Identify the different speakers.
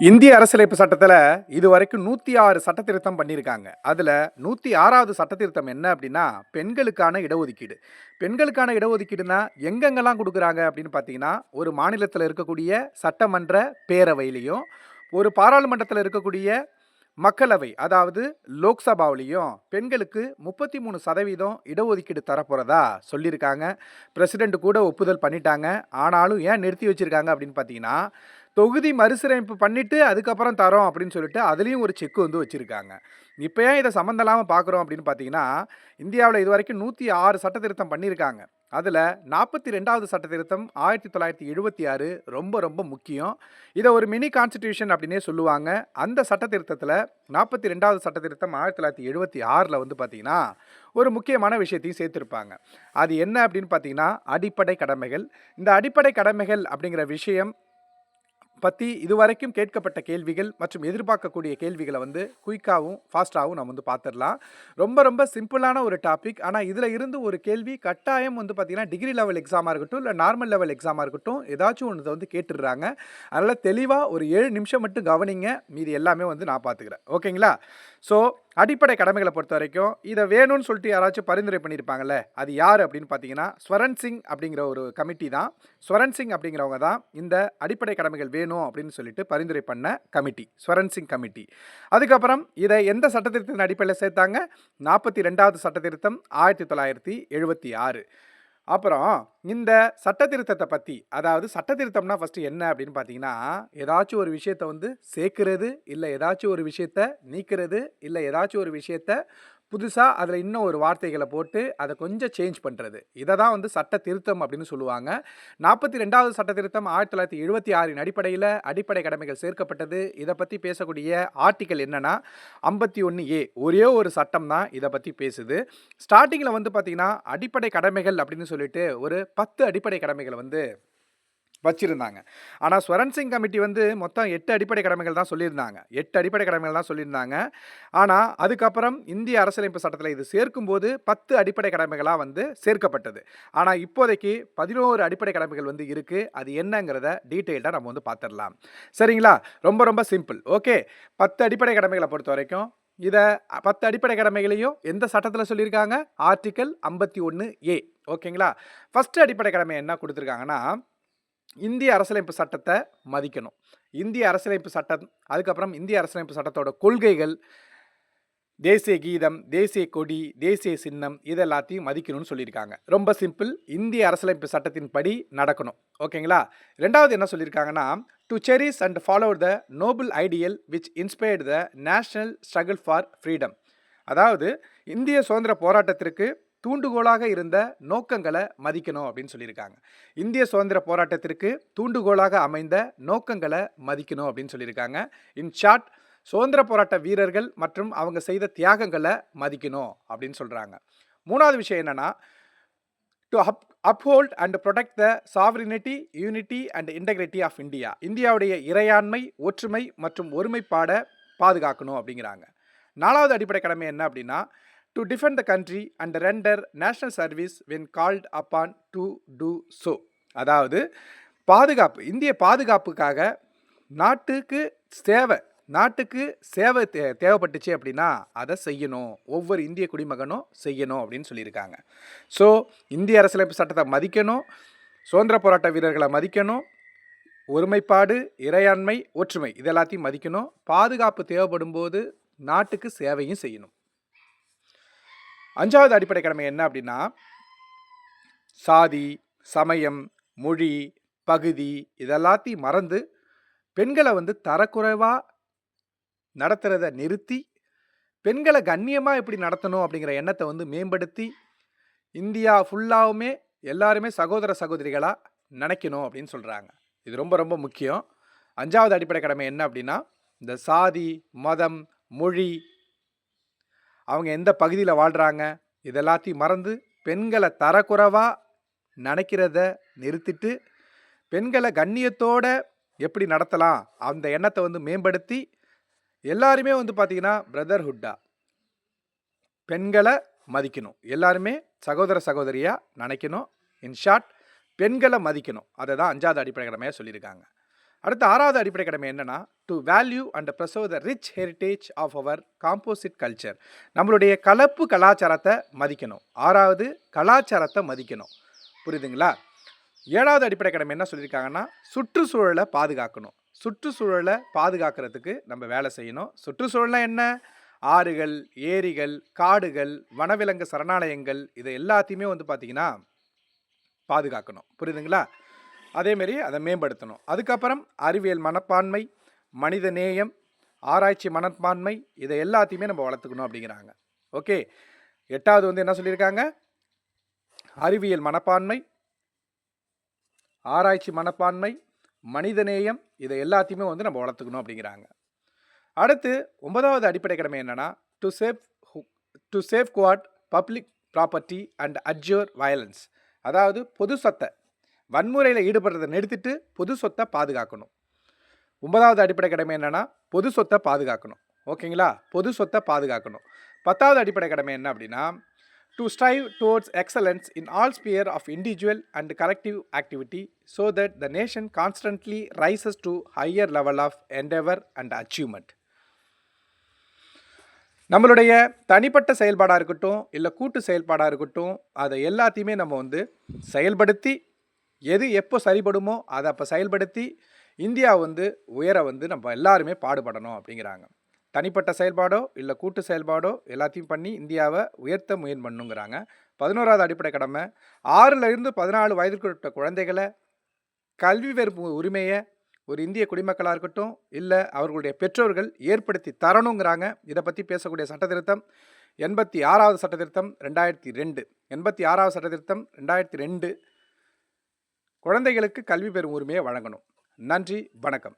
Speaker 1: இந்திய அரசியலமைப்பு சட்டத்தில் இதுவரைக்கும் 106 சட்ட திருத்தம் பண்ணியிருக்காங்க. அதில் 106வது சட்ட திருத்தம் என்ன அப்படின்னா பெண்களுக்கான இடஒதுக்கீடு. பெண்களுக்கான இடஒதுக்கீடுனா எங்கெங்கெல்லாம் கொடுக்குறாங்க அப்படின்னு பார்த்தீங்கன்னா, ஒரு மாநிலத்தில் இருக்கக்கூடிய சட்டமன்ற பேரவையிலையும், ஒரு பாராளுமன்றத்தில் இருக்கக்கூடிய மக்களவை அதாவது லோக்சபாவிலையும் பெண்களுக்கு 33% இடஒதுக்கீடு தரப்போகிறதா சொல்லியிருக்காங்க. பிரசிடெண்ட் கூட ஒப்புதல் பண்ணிட்டாங்க. ஆனாலும் ஏன் நிறுத்தி வச்சுருக்காங்க அப்படின்னு பார்த்தீங்கன்னா, தொகுதி மறுசீரமைப்பு பண்ணிவிட்டு அதுக்கப்புறம் தரோம் அப்படின்னு சொல்லிட்டு அதுலேயும் ஒரு செக் வந்து வச்சுருக்காங்க. இப்போ ஏன் இதை சம்மந்தம் இல்லாமல் பார்க்குறோம் அப்படின்னு பார்த்தீங்கன்னா, இந்தியாவில் இது வரைக்கும் 106 சட்ட திருத்தம் பண்ணியிருக்காங்க. அதில் 42வது சட்ட திருத்தம் 1976 ரொம்ப ரொம்ப முக்கியம். இதை ஒரு மினி கான்ஸ்டிடியூஷன் அப்படின்னே சொல்லுவாங்க. அந்த சட்ட திருத்தத்தில் 42வது சட்ட திருத்தம் 1976 வந்து பார்த்தீங்கன்னா ஒரு முக்கியமான விஷயத்தையும் சேர்த்துருப்பாங்க. அது என்ன அப்படின்னு பார்த்தீங்கன்னா அடிப்படை கடமைகள். இந்த அடிப்படை கடமைகள் அப்படிங்கிற விஷயம் பற்றி இதுவரைக்கும் கேட்கப்பட்ட கேள்விகள் மற்றும் எதிர்பார்க்கக்கூடிய கேள்விகளை வந்து குயிக்காகவும் ஃபாஸ்ட்டாகவும் நம்ம வந்து பார்த்துடலாம். ரொம்ப ரொம்ப சிம்பிளான ஒரு டாபிக். ஆனால் இதில் இருந்து ஒரு கேள்வி கட்டாயம் வந்து பார்த்திங்கன்னா டிகிரி லெவல் எக்ஸாமாக இருக்கட்டும் இல்லை நார்மல் லெவல் எக்ஸாமாக இருக்கட்டும் ஏதாச்சும் ஒன்று வந்து கேட்டுடுறாங்க. அதனால் தெளிவாக ஒரு 7 நிமிஷம் மட்டும் கவனிங்க. மீதி எல்லாமே வந்து நான் பார்த்துக்கிறேன். ஓகேங்களா? ஸோ அடிப்படை கடமைகளை பொறுத்த வரைக்கும் இதை வேணும்னு சொல்லிட்டு யாராச்சும் பரிந்துரை பண்ணியிருப்பாங்கல்ல, அது யார் அப்படின்னு பார்த்தீங்கன்னா ஸ்வரன் சிங் அப்படிங்கிற ஒரு கமிட்டி தான். ஸ்வரன் சிங் அப்படிங்கிறவங்க தான் இந்த அடிப்படை கடமைகள் வேணும் அப்படின்னு சொல்லிட்டு பரிந்துரை பண்ண கமிட்டி, ஸ்வரன் சிங் கமிட்டி. அதுக்கப்புறம் இதை எந்த சட்டத்திருத்தத்தின் அடிப்படையில் சேர்த்தாங்க? 42வது சட்டத்திருத்தம் 1976. அப்புறம் இந்த சட்ட திருத்தத்தை பற்றி, அதாவது சட்ட திருத்தம்னா ஃபஸ்ட்டு என்ன அப்படின்னு பார்த்தீங்கன்னா, ஏதாச்சும் ஒரு விஷயத்தை வந்து சேர்க்கிறது, இல்லை ஏதாச்சும் ஒரு விஷயத்தை நீக்கிறது, இல்லை ஏதாச்சும் ஒரு விஷயத்தை புதுசாக அதில் இன்னும் ஒரு வார்த்தைகளை போட்டு அதை கொஞ்சம் சேஞ்ச் பண்ணுறது. இதை தான் வந்து சட்ட திருத்தம் அப்படின்னு சொல்லுவாங்க. 42வது சட்ட திருத்தம் 1976 அடிப்படையில் அடிப்படை கடமைகள் சேர்க்கப்பட்டது. இதை பற்றி பேசக்கூடிய ஆர்டிக்கல் என்னன்னா 51A. ஒரே ஒரு சட்டம் தான் இதை பற்றி பேசுது. ஸ்டார்டிங்கில் வந்து பார்த்திங்கன்னா அடிப்படை கடமைகள் அப்படின்னு சொல்லிட்டு ஒரு 10 அடிப்படை கடமைகளை வந்து வச்சிருந்தாங்க. ஆனால் ஸ்வரன் சிங் கமிட்டி வந்து மொத்தம் 8 அடிப்படை கடமைகள் தான் சொல்லியிருந்தாங்க. 8 அடிப்படை கடமைகள் தான் சொல்லியிருந்தாங்க. ஆனால் அதுக்கப்புறம் இந்திய அரசியலமைப்பு சட்டத்தில் இது சேர்க்கும்போது 10 அடிப்படை கடமைகளாக வந்து சேர்க்கப்பட்டது. ஆனால் இப்போதைக்கு 11 அடிப்படை கடமைகள் வந்து இருக்குது. அது என்னங்கிறத டீட்டெயில்டாக நம்ம வந்து பார்த்துடலாம். சரிங்களா? ரொம்ப ரொம்ப சிம்பிள். ஓகே, 10 அடிப்படை கடமைகளை பொறுத்த வரைக்கும் இதை 10 அடிப்படை கடமைகளையும் எந்த சட்டத்தில் சொல்லியிருக்காங்க? Article 51A. ஓகேங்களா? ஃபஸ்ட்டு அடிப்படை கடமை என்ன கொடுத்துருக்காங்கன்னா, இந்திய அரசியலமைப்பு சட்டத்தை மதிக்கணும். இந்திய அரசியலமைப்பு சட்டம், அதுக்கப்புறம் இந்திய அரசியலமைப்பு சட்டத்தோட கொள்கைகள், தேசிய கீதம், தேசிய கொடி, தேசிய சின்னம் இது எல்லாத்தையும் மதிக்கணும்னு சொல்லியிருக்காங்க. ரொம்ப சிம்பிள். இந்திய அரசியலமைப்பு சட்டத்தின் படி நடக்கணும். ஓகேங்களா? ரெண்டாவது என்ன சொல்லியிருக்காங்கன்னா, to cherish and follow the Nobel ideal which inspired the national struggle for freedom. அதாவது இந்திய சுதந்திர போராட்டத்திற்கு தூண்டுகோலாக இருந்த நோக்கங்களை மதிக்கணும் அப்படின்னு சொல்லியிருக்காங்க. இந்திய சுதந்திர போராட்டத்திற்கு தூண்டுகோலாக அமைந்த நோக்கங்களை மதிக்கணும் அப்படின்னு சொல்லியிருக்காங்க. இன் ஷார்ட், சுதந்திர போராட்ட வீரர்கள் மற்றும் அவங்க செய்த தியாகங்களை மதிக்கணும் அப்படின்னு சொல்கிறாங்க. மூணாவது விஷயம் என்னென்னா, to uphold and protect the sovereignty, unity and integrity of India. இந்தியாவுடைய இறையாண்மை, ஒற்றுமை மற்றும் ஒருமைப்பாடை பாதுகாக்கணும் அப்படிங்கிறாங்க. நாலாவது அடிப்படை கடமை என்ன அப்படின்னா, to defend the country and render national service when called upon to do so. அதாவது பாதுகாப்பு, இந்திய பாதுகாப்புக்காக நாட்டுக்கு சேவை தேவைப்பட்டுச்சு அப்படின்னா அதை செய்யணும், ஒவ்வொரு இந்திய குடிமகனும் செய்யணும் அப்படின்னு சொல்லியிருக்காங்க. ஸோ இந்திய அரசியலமைப்பு சட்டத்தை மதிக்கணும், சுதந்திர போராட்ட வீரர்களை மதிக்கணும், ஒருமைப்பாடு, இறையாண்மை, ஒற்றுமை இது எல்லாத்தையும் மதிக்கணும், பாதுகாப்பு தேவைப்படும் போது நாட்டுக்கு சேவையும் செய்யணும். அஞ்சாவது அடிப்படை கடமை என்ன அப்படின்னா, சாதி, சமயம், மொழி, பகுதி இதெல்லாத்தையும் மறந்து பெண்களை வந்து தரக்குறைவாக நடத்துகிறத நிறுத்தி பெண்களை கண்ணியமாக எப்படி நடத்தணும் அப்படிங்கிற எண்ணத்தை வந்து மேம்படுத்தி இந்தியா ஃபுல்லாகவுமே எல்லாருமே சகோதர சகோதரிகளாக நினைக்கணும் அப்படின்னு சொல்கிறாங்க. இது ரொம்ப ரொம்ப முக்கியம். அஞ்சாவது அடிப்படை கடமை என்ன அப்படின்னா, இந்த சாதி, மதம், மொழி, அவங்க எந்த பகுதியில் வாழ்கிறாங்க இதெல்லாத்தையும் மறந்து பெண்களை தரக்குறைவாக நினைக்கிறத நிறுத்திட்டு பெண்களை கண்ணியத்தோடு எப்படி நடத்தலாம் அந்த எண்ணத்தை வந்து மேம்படுத்தி எல்லாருமே வந்து பார்த்திங்கன்னா பிரதர்ஹுட்டாக பெண்களை மதிக்கணும், எல்லாருமே சகோதர சகோதரியாக நினைக்கணும். இன் ஷார்ட், பெண்களை மதிக்கணும். அதை தான் அஞ்சாவது அடிப்படை கடமையாக சொல்லியிருக்காங்க. அடுத்து 6வது அடிப்படை கடமை என்னன்னா, to value and preserve the rich heritage of our composite culture. நம்மளுடைய கலப்பு கலாச்சாரத்தை மதிக்கணும். 6வது கலாச்சாரத்தை மதிக்கணும். புரியுதுங்களா? 7வது அடிப்படை கடமை என்ன சொல்லியிருக்காங்கன்னா, சுற்றுச்சூழலை பாதுகாக்கணும். சுற்றுச்சூழலை பாதுகாக்கிறதுக்கு நம்ம வேலை செய்யணும். சுற்றுச்சூழல்னா என்ன? ஆறுகள், ஏரிகள், காடுகள், வனவிலங்கு சரணாலயங்கள் இதை எல்லாத்தையுமே வந்து பார்த்தீங்கன்னா பாதுகாக்கணும். புரியுதுங்களா? அதேமாரி அதை மேம்படுத்தணும். அதுக்கப்புறம் அறிவியல் மனப்பான்மை, மனித நேயம், ஆராய்ச்சி மனப்பான்மை இதை எல்லாத்தையுமே நம்ம வளர்த்துக்கணும் அப்படிங்கிறாங்க. ஓகே. 8வது வந்து என்ன சொல்லியிருக்காங்க? அறிவியல் மனப்பான்மை, ஆராய்ச்சி மனப்பான்மை, மனிதநேயம் இதை எல்லாத்தையுமே வந்து நம்ம வளர்த்துக்கணும் அப்படிங்கிறாங்க. அடுத்து 9வது அடிப்படை கடமை என்னன்னா, to safeguard public property and abjure violence. அதாவது பொது சொத்தை வன்முறையில் ஈடுபடுறதை நிறுத்திட்டு பொது சொத்தை பாதுகாக்கணும். 9வது அடிப்படை கடமை என்னன்னா, பொது சொத்தை பாதுகாக்கணும். ஓகேங்களா? பொது சொத்தை பாதுகாக்கணும். 10வது அடிப்படை கடமை என்ன அப்படின்னா, to strive towards excellence in all sphere of individual and collective activity so that the nation constantly rises to higher level of endeavour and achievement. நம்மளுடைய தனிப்பட்ட செயல்பாடாக இருக்கட்டும், இல்லை கூட்டு செயல்பாடாக இருக்கட்டும், அதை எல்லாத்தையுமே நம்ம வந்து செயல்படுத்தி எது எப்போ சரிபடுமோ அதை அப்போ செயல்படுத்தி இந்தியா வந்து உயர வந்து நம்ம எல்லாருமே பாடுபடணும் அப்படிங்கிறாங்க. தனிப்பட்ட செயல்பாடோ இல்லை கூட்டு செயல்பாடோ எல்லாத்தையும் பண்ணி இந்தியாவை உயர்த்த முயற்சி பண்ணுங்கிறாங்க. 11வது அடிப்படை கடமை 6லேருந்து 14 வயதுக்குட்பட்ட குழந்தைகளை கல்வி பெறும் உரிமையை ஒரு இந்திய குடிமக்களாக இருக்கட்டும் இல்லை அவர்களுடைய பெற்றோர்கள் ஏற்படுத்தி தரணுங்கிறாங்க. இதை பற்றி பேசக்கூடிய சட்டத்திருத்தம் 86வது சட்டத்திருத்தம் 2002. 86வது சட்டத்திருத்தம் 2002 குழந்தைகளுக்கு கல்வி பெறும் உரிமையை வழங்கணும். நன்றி, வணக்கம்.